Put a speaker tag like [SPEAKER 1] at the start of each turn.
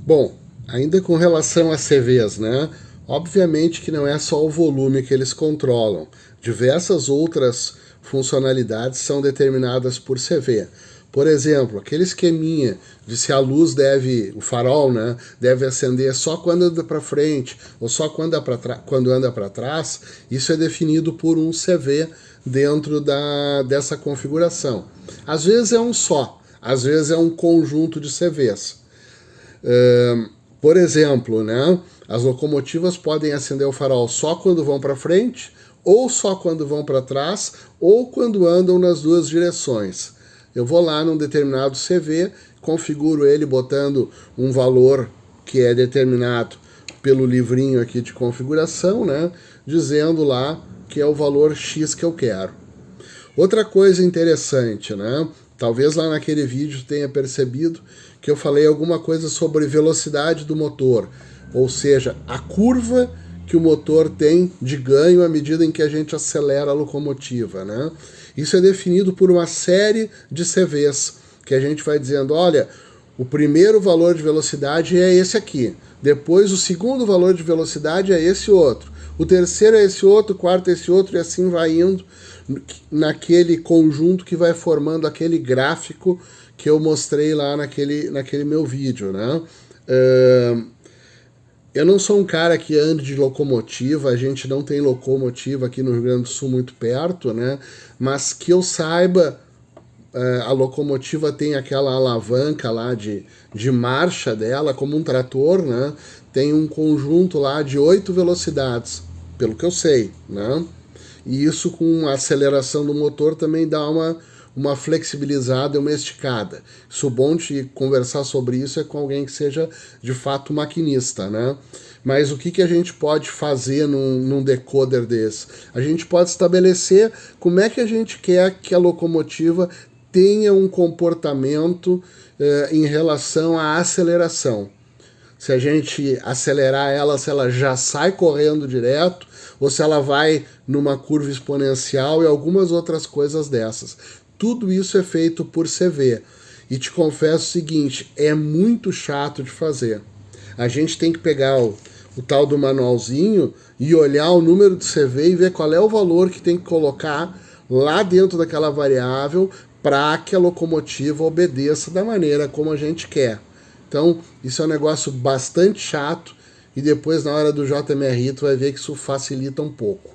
[SPEAKER 1] Bom, ainda com relação a CVs, né? Obviamente que não é só o volume que eles controlam. Diversas outras funcionalidades são determinadas por CV. Por exemplo, aquele esqueminha de se a luz deve, o farol, né, deve acender só quando anda para frente ou só quando anda para trás, isso é definido por um CV dentro dessa configuração. Às vezes é um só, às vezes é um conjunto de CVs. Por exemplo, né, as locomotivas podem acender o farol só quando vão para frente, ou só quando vão para trás, ou quando andam nas duas direções. Eu vou lá num determinado CV, configuro ele botando um valor que é determinado pelo livrinho aqui de configuração, né, dizendo lá que é o valor X que eu quero. Outra coisa interessante, né? Talvez lá naquele vídeo tenha percebido que eu falei alguma coisa sobre velocidade do motor, ou seja, a curva que o motor tem de ganho à medida em que a gente acelera a locomotiva, né? Isso é definido por uma série de CVs, que a gente vai dizendo, olha, o primeiro valor de velocidade é esse aqui, depois o segundo valor de velocidade é esse outro, o terceiro é esse outro, o quarto é esse outro, e assim vai indo naquele conjunto que vai formando aquele gráfico que eu mostrei lá naquele meu vídeo, né? Eu não sou um cara que ande de locomotiva, a gente não tem locomotiva aqui no Rio Grande do Sul muito perto, né? Mas que eu saiba, a locomotiva tem aquela alavanca lá de marcha dela, como um trator, né? Tem um conjunto lá de 8 velocidades, pelo que eu sei, né? E isso com a aceleração do motor também dá uma flexibilizada, uma esticada. Isso bom de conversar sobre isso é com alguém que seja de fato maquinista, né? Mas o que a gente pode fazer num decoder desse? A gente pode estabelecer como é que a gente quer que a locomotiva tenha um comportamento em relação à aceleração. Se a gente acelerar ela, se ela já sai correndo direto, ou se ela vai numa curva exponencial e algumas outras coisas dessas. Tudo isso é feito por CV. E te confesso o seguinte, é muito chato de fazer. A gente tem que pegar o tal do manualzinho e olhar o número de CV e ver qual é o valor que tem que colocar lá dentro daquela variável para que a locomotiva obedeça da maneira como a gente quer. Então, isso é um negócio bastante chato e depois, na hora do JMRI, tu vai ver que isso facilita um pouco.